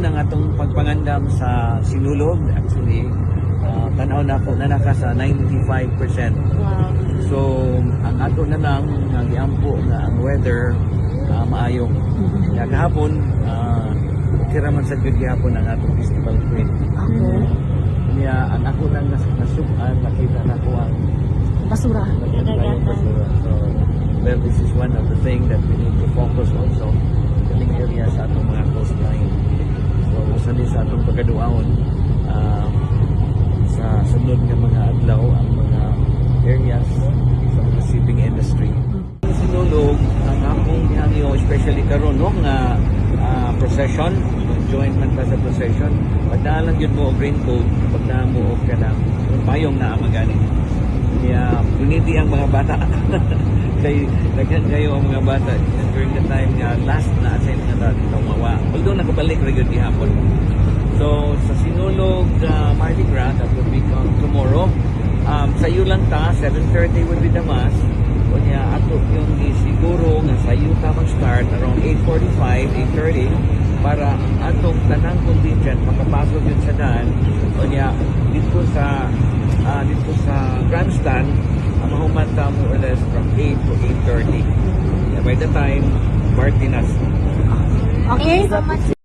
Nang atong pagpangandam sa Sinulog, actually, tanaw na ako na naka sa 95%. Wow. So, ang ato na lang, ang giampo nga ang weather, maayo. Kaya kahapon, okay raman sa good gihapon ang atong festival queen. Okay. Kaya ang ako lang nasukan, nakita na ko ang Basura. basura. So, well, this is one of the things that we need to focus also in areas sa atong mga coastline. So, usa ni sa atong pagkaduaon, sa sunod nga mga adlaw ang mga areas sa mga shipping industry. Sinulog ang akong hangyo, especially karon no nga procession, joint man ka sa procession, pagdaalan yun mo og raincoat, pagdaan mo og kanang payong na magani. Kaya puniti ang mga bata. Kay daghan kayo ang mga bata during the time nga last na ascent nga tumawa. Although nakabalik ra gyud gihapon. So sa Sinulog Mardi Gras that will be tomorrow. Sa iyo lang ta 7:30 will be the mass. Kunya ato yung siguro nga sa iyo ta mag-start around 8:45, 8:30 para atong tanang contingent makapasok yun sa daan. Kunya dito sa grandstand mahuman ta more or less from 8 to 8:30. By the time Martinas. Okay, so much.